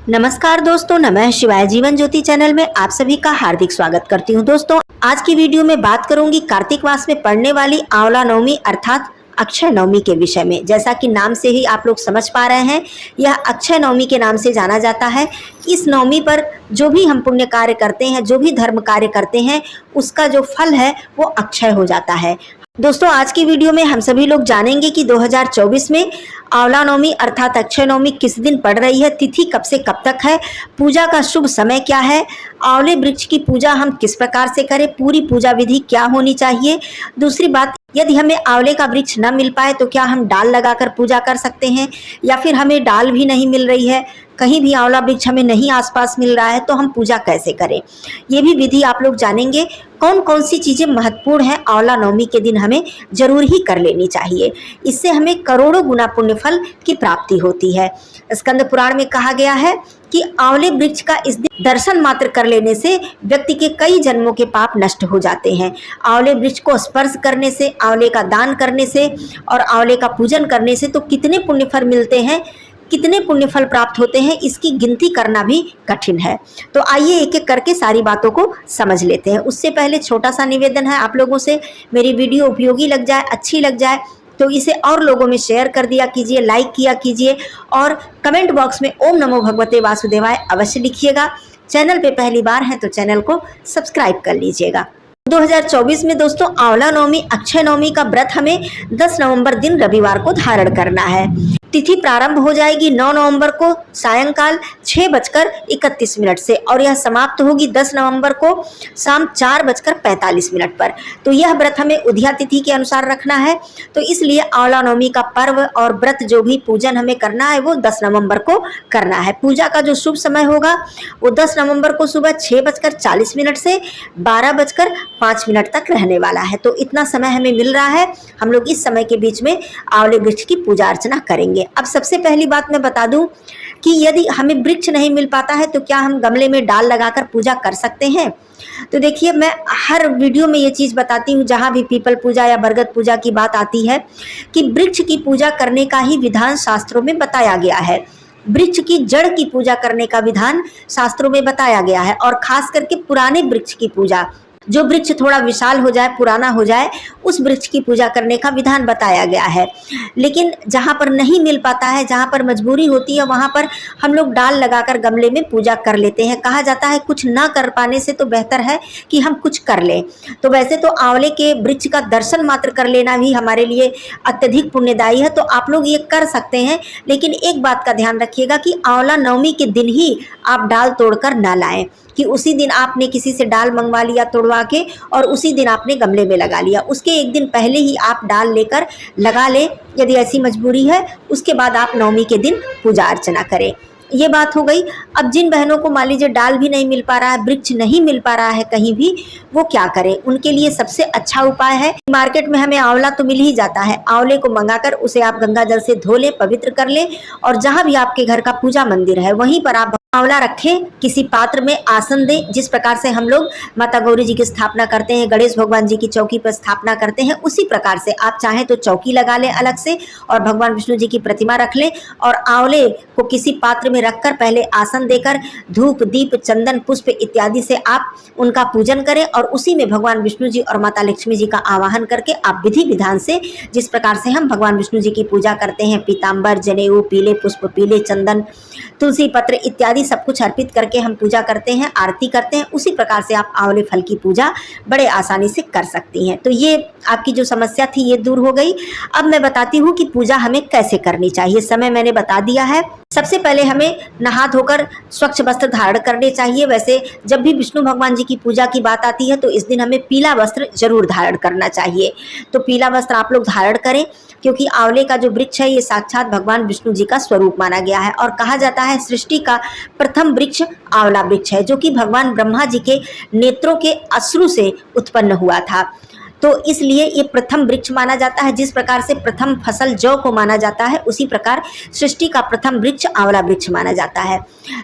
नमस्कार दोस्तों, नमः शिवाय। जीवन ज्योति चैनल में आप सभी का हार्दिक स्वागत करती हूं। दोस्तों, आज की वीडियो में बात करूंगी कार्तिक मास में पड़ने वाली आंवला नवमी अर्थात अक्षय नवमी के विषय में। जैसा कि नाम से ही आप लोग समझ पा रहे हैं, यह अक्षय नवमी के नाम से जाना जाता है। इस नवमी पर जो भी हम पुण्य कार्य करते हैं, जो भी धर्म कार्य करते हैं, उसका जो फल है वो अक्षय हो जाता है। दोस्तों, आज की वीडियो में हम सभी लोग जानेंगे कि 2024 में आंवला नवमी अर्थात अक्षय नवमी किस दिन पड़ रही है, तिथि कब से कब तक है, पूजा का शुभ समय क्या है, आंवले वृक्ष की पूजा हम किस प्रकार से करें, पूरी पूजा विधि क्या होनी चाहिए। दूसरी बात, यदि हमें आंवले का वृक्ष न मिल पाए तो क्या हम डाल लगाकर पूजा कर सकते हैं, या फिर हमें डाल भी नहीं मिल रही है, कहीं भी आंवला वृक्ष हमें नहीं आसपास मिल रहा है, तो हम पूजा कैसे करें, ये भी विधि आप लोग जानेंगे। कौन कौन सी चीज़ें महत्वपूर्ण हैं आंवला नवमी के दिन हमें जरूर ही कर लेनी चाहिए, इससे हमें करोड़ों गुना पुण्य फल की प्राप्ति होती है। स्कंद पुराण में कहा गया है कि आंवले वृक्ष का इस दिन दर्शन मात्र कर लेने से व्यक्ति के कई जन्मों के पाप नष्ट हो जाते हैं। आंवले वृक्ष को स्पर्श करने से, आंवले का दान करने से और आंवले का पूजन करने से तो कितने पुण्य फल मिलते हैं, कितने पुण्य फल प्राप्त होते हैं, इसकी गिनती करना भी कठिन है। तो आइए एक एक करके सारी बातों को समझ लेते हैं। उससे पहले छोटा सा निवेदन है आप लोगों से, मेरी वीडियो उपयोगी लग जाए, अच्छी लग जाए तो इसे और लोगों में शेयर कर दिया कीजिए, लाइक किया कीजिए और कमेंट बॉक्स में ओम नमो भगवते वासुदेवाय अवश्य लिखिएगा। चैनल पे पहली बार है तो चैनल को सब्सक्राइब कर लीजिएगा। 2024 में दोस्तों आंवला नवमी अक्षय नवमी का व्रत हमें 10 नवंबर दिन रविवार को धारण करना है। तिथि प्रारंभ हो जाएगी 9 नवंबर को सायंकाल 6:31 से और यह समाप्त होगी 10 नवंबर को शाम 4:45 पर। तो यह व्रत हमें उदया तिथि के अनुसार रखना है। तो इसलिए आंवला नवमी का पर्व और व्रत जो भी पूजन हमें करना है वो 10 नवंबर को करना है। पूजा का जो शुभ समय होगा वो 10 नवंबर को सुबह 6:40 से 12:05 तक रहने वाला है। तो इतना समय हमें मिल रहा है, हम लोग इस समय के बीच में आंवले वृक्ष की पूजा अर्चना करेंगे। अब सबसे पहली बात मैं बता दूं कि यदि हमें वृक्ष नहीं मिल पाता है तो क्या हम गमले में डाल लगाकर पूजा कर सकते हैं। तो देखिए, मैं हर वीडियो में ये चीज़ बताती हूँ, जहाँ भी पीपल पूजा या बरगद पूजा की बात आती है कि वृक्ष की पूजा करने का ही विधान शास्त्रों में बताया गया है। वृक्ष की जड़ की पूजा करने का विधान शास्त्रों में बताया गया है और खास करके पुराने वृक्ष की पूजा, जो वृक्ष थोड़ा विशाल हो जाए, पुराना हो जाए, उस वृक्ष की पूजा करने का विधान बताया गया है। लेकिन जहाँ पर नहीं मिल पाता है, जहाँ पर मजबूरी होती है, वहाँ पर हम लोग डाल लगाकर गमले में पूजा कर लेते हैं। कहा जाता है कुछ ना कर पाने से तो बेहतर है कि हम कुछ कर लें। तो वैसे तो आंवले के वृक्ष का दर्शन मात्र कर लेना भी हमारे लिए अत्यधिक पुण्यदायी है, तो आप लोग ये कर सकते हैं। लेकिन एक बात का ध्यान रखिएगा कि आंवला नवमी के दिन ही आप डाल तोड़कर ना लाएं, कि उसी दिन आपने किसी से डाल मंगवा लिया तोड़वा के और उसी दिन आपने गमले में लगा लिया। उसके एक दिन पहले ही आप डाल लेकर लगा लें, यदि ऐसी मजबूरी है। उसके बाद आप नवमी के दिन पूजा अर्चना करें। ये बात हो गई। अब जिन बहनों को मान लीजिए डाल भी नहीं मिल पा रहा है, वृक्ष नहीं मिल पा रहा है कहीं भी, वो क्या करें। उनके लिए सबसे अच्छा उपाय है, मार्केट में हमें आंवला तो मिल ही जाता है, आंवले को मंगाकर उसे आप गंगा जल से धो लें, पवित्र कर लें और जहाँ भी आपके घर का पूजा मंदिर है वहीं पर आप आंवला रखें, किसी पात्र में आसन दें। जिस प्रकार से हम लोग माता गौरी जी की स्थापना करते हैं, गणेश भगवान जी की चौकी पर स्थापना करते हैं, उसी प्रकार से आप चाहें तो चौकी लगा लें अलग से और भगवान विष्णु जी की प्रतिमा रख लें और आंवले को किसी पात्र में रखकर पहले आसन देकर धूप दीप चंदन पुष्प इत्यादि से आप उनका पूजन करें और उसी में भगवान विष्णु जी और माता लक्ष्मी जी का आवाहन करके आप विधि विधान से, जिस प्रकार से हम भगवान विष्णु जी की पूजा करते हैं, पीताम्बर, जनेऊ, पीले पुष्प, पीले चंदन, तुलसी पत्र इत्यादि सब कुछ अर्पित करके हम पूजा करते हैं, आरती करते हैं, उसी प्रकार से आप आंवले फल की पूजा बड़े आसानी से कर सकती हैं। तो ये आपकी जो समस्या थी ये दूर हो गई। अब मैं बताती हूँ कि पूजा हमें कैसे करनी चाहिए। समय मैंने बता दिया है। सबसे पहले हमें नहा धोकर स्वच्छ वस्त्र धारण करने चाहिए। वैसे जब भी विष्णु भगवान जी की पूजा की बात आती है तो इस दिन हमें पीला वस्त्र जरूर धारण करना चाहिए। तो पीला वस्त्र आप लोग धारण करें, क्योंकि आंवले का जो वृक्ष है ये साक्षात भगवान विष्णु जी का स्वरूप माना गया है और कहा जाता है सृष्टि का प्रथम वृक्ष आंवला वृक्ष है, जो कि भगवान ब्रह्मा जी के नेत्रों के अश्रु से उत्पन्न हुआ था। तो इसलिए ये प्रथम वृक्ष माना जाता है। जिस प्रकार से प्रथम फसल जौ को माना जाता है, उसी प्रकार सृष्टि का प्रथम वृक्ष आंवला वृक्ष माना जाता है।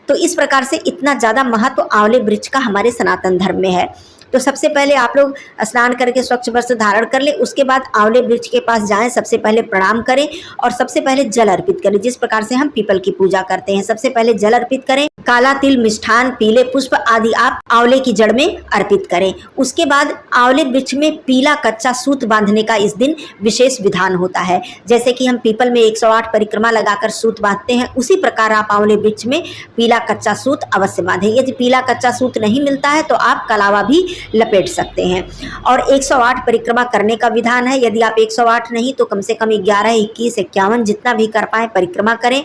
तो इस प्रकार से इतना ज़्यादा महत्व आंवले वृक्ष का हमारे सनातन धर्म में है। तो सबसे पहले आप लोग स्नान करके स्वच्छ वस्त्र धारण कर लें, उसके बाद आंवले वृक्ष के पास जाएं, सबसे पहले प्रणाम करें और सबसे पहले जल अर्पित करें। जिस प्रकार से हम पीपल की पूजा करते हैं, सबसे पहले जल अर्पित करें, काला तिल, मिष्ठान, पीले पुष्प आदि आप आंवले की जड़ में अर्पित करें। उसके बाद आंवले वृक्ष में पीला कच्चा सूत बांधने का इस दिन विशेष विधान होता है। जैसे कि हम पीपल में 108 परिक्रमा लगाकर सूत बांधते हैं, उसी प्रकार आप आंवले वृक्ष में पीला कच्चा सूत अवश्य बांधें। यदि पीला कच्चा सूत नहीं मिलता है तो आप कलावा भी लपेट सकते हैं। और 108 परिक्रमा करने का विधान है। यदि आप 108 नहीं तो कम से कम 11, 21, 51 जितना भी कर पाए परिक्रमा करें।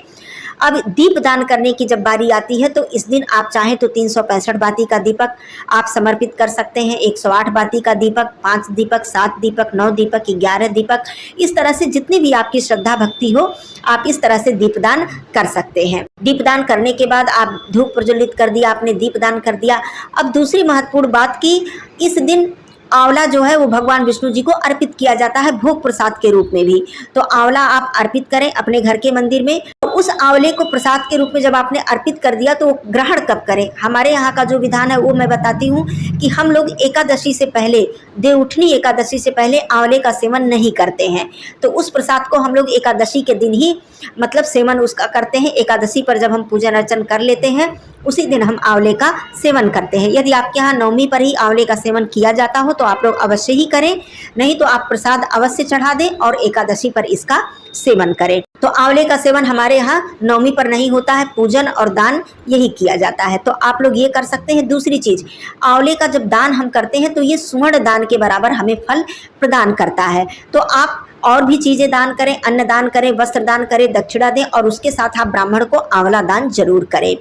अब दीप दान करने की जब बारी आती है तो इस दिन आप चाहें तो 365 बाती का दीपक आप समर्पित कर सकते हैं, 108 बाती का दीपक, 5 दीपक, 7 दीपक, 9 दीपक, 11 दीपक, इस तरह से जितनी भी आपकी श्रद्धा भक्ति हो आप इस तरह से दीपदान कर सकते हैं। दीपदान करने के बाद आप धूप प्रज्वलित कर दिया, आपने दीपदान कर दिया। अब दूसरी महत्वपूर्ण बात की इस दिन आंवला जो है वो भगवान विष्णु जी को अर्पित किया जाता है भोग प्रसाद के रूप में भी। तो आंवला आप अर्पित करें अपने घर के मंदिर में। तो उस आंवले को प्रसाद के रूप में जब आपने अर्पित कर दिया तो ग्रहण कब करें, हमारे यहाँ का जो विधान है वो मैं बताती हूँ कि हम लोग एकादशी से पहले, देवउठनी एकादशी से पहले आंवले का सेवन नहीं करते हैं। तो उस प्रसाद को हम लोग एकादशी के दिन ही मतलब सेवन उसका करते हैं। एकादशी पर जब हम पूजन अर्चन कर लेते हैं उसी दिन हम आंवले का सेवन करते हैं। यदि आपके यहाँ नवमी पर ही आंवले का सेवन किया जाता हो तो आप लोग अवश्य ही करें, नहीं तो आप प्रसाद अवश्य चढ़ा दें और एकादशी पर इसका सेवन करें। तो आंवले का सेवन हमारे यहाँ नवमी पर नहीं होता है, पूजन और दान यही किया जाता है। तो आप लोग ये कर सकते हैं। दूसरी चीज, आंवले का जब दान हम करते हैं तो ये सुवर्ण दान के बराबर हमें फल प्रदान करता है। तो आप और भी चीजें दान करें, अन्न दान करें, वस्त्र दान करें, दक्षिणा दें और उसके साथ आप ब्राह्मण को आंवला दान जरूर करें।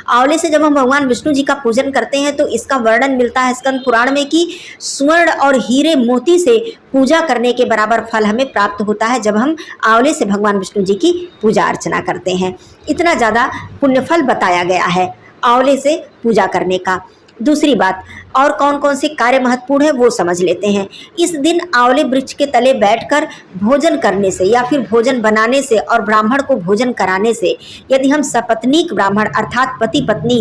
आंवले से जब हम भगवान विष्णु जी का पूजन करते हैं तो इसका वर्णन मिलता है स्कंद पुराण में कि स्वर्ण और हीरे मोती से पूजा करने के बराबर फल हमें प्राप्त होता है जब हम आंवले से भगवान विष्णु जी की पूजा अर्चना करते हैं। इतना ज़्यादा पुण्यफल बताया गया है आंवले से पूजा करने का। दूसरी बात, और कौन कौन से कार्य महत्वपूर्ण है वो समझ लेते हैं। इस दिन आंवले वृक्ष के तले बैठकर भोजन करने से या फिर भोजन बनाने से और ब्राह्मण को भोजन कराने से, यदि हम सपत्नीक ब्राह्मण अर्थात पति पत्नी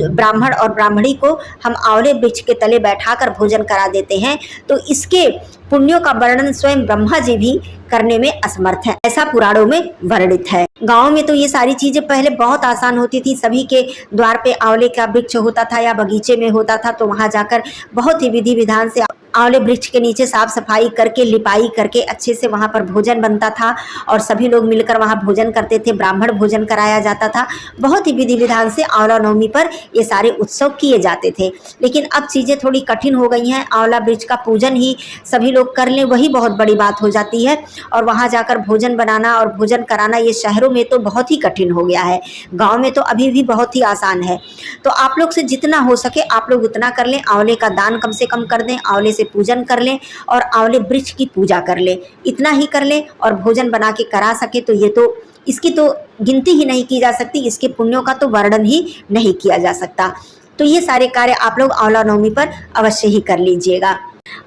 ब्राह्मण और ब्राह्मणी को हम आंवले वृक्ष के तले बैठाकर भोजन करा देते हैं तो इसके पुण्यों का वर्णन स्वयं ब्रह्मा जी भी करने में असमर्थ है, ऐसा पुराणों में वर्णित है। गाँव में तो ये सारी चीजें पहले बहुत आसान होती थी। सभी के द्वार पे आंवले का वृक्ष होता था या बगीचे में होता था, तो वहां जाकर बहुत ही विधि विधान से आंवले वृक्ष के नीचे साफ सफाई करके, लिपाई करके अच्छे से वहाँ पर भोजन बनता था और सभी लोग मिलकर वहाँ भोजन करते थे, ब्राह्मण भोजन कराया जाता था। बहुत ही विधि विधान से आंवला नवमी पर ये सारे उत्सव किए जाते थे। लेकिन अब चीज़ें थोड़ी कठिन हो गई हैं। आंवला वृक्ष का पूजन ही सभी लोग कर लें वही बहुत बड़ी बात हो जाती है, और वहाँ जाकर भोजन बनाना और भोजन कराना ये शहरों में तो बहुत ही कठिन हो गया है। गाँव में तो अभी भी बहुत ही आसान है। तो आप लोग से जितना हो सके आप लोग उतना कर लें। आंवले का दान कम से कम कर दें, आंवले से पूजन कर लें और आंवले वृक्ष की पूजा कर लें। इतना ही कर लें और भोजन बना के करा सके तो ये तो इसकी तो गिनती ही नहीं की जा सकती, इसके पुण्यों का तो वर्णन ही नहीं किया जा सकता। तो ये सारे कार्य आप लोग आंवला नवमी पर अवश्य ही कर लीजिएगा।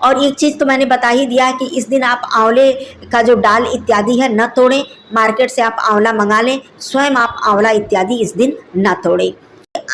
और एक चीज़ तो मैंने बता ही दिया है कि इस दिन आप आंवले का जो डाल इत्यादि है न तोड़ें। मार्केट से आप आंवला मंगा लें, स्वयं आप आंवला इत्यादि इस दिन न तोड़ें।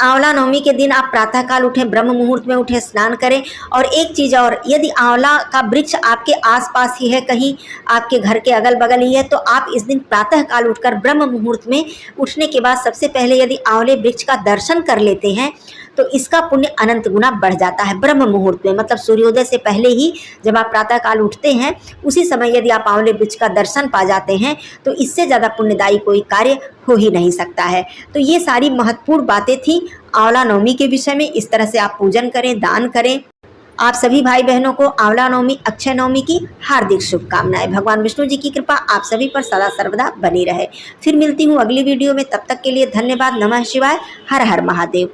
आंवला नवमी के दिन आप प्रातःकाल उठें, ब्रह्म मुहूर्त में उठें, स्नान करें। और एक चीज़ और, यदि आंवला का वृक्ष आपके आसपास ही है, कहीं आपके घर के अगल बगल ही है, तो आप इस दिन प्रातःकाल उठकर ब्रह्म मुहूर्त में उठने के बाद सबसे पहले यदि आंवले वृक्ष का दर्शन कर लेते हैं तो इसका पुण्य अनंत गुना बढ़ जाता है। ब्रह्म मुहूर्त में मतलब सूर्योदय से पहले ही जब आप प्रातःकाल उठते हैं उसी समय यदि आप आंवले वृक्ष का दर्शन पा जाते हैं तो इससे ज़्यादा पुण्यदायी कोई कार्य हो ही नहीं सकता है। तो ये सारी महत्वपूर्ण बातें थी आंवला नवमी के विषय में। इस तरह से आप पूजन करें, दान करें। आप सभी भाई बहनों को आंवला नवमी, अक्षय नवमी की हार्दिक शुभकामनाएं। भगवान विष्णु जी की कृपा आप सभी पर सदा सर्वदा बनी रहे। फिर मिलती हूँ अगली वीडियो में, तब तक के लिए धन्यवाद। नमः शिवाय, हर हर महादेव।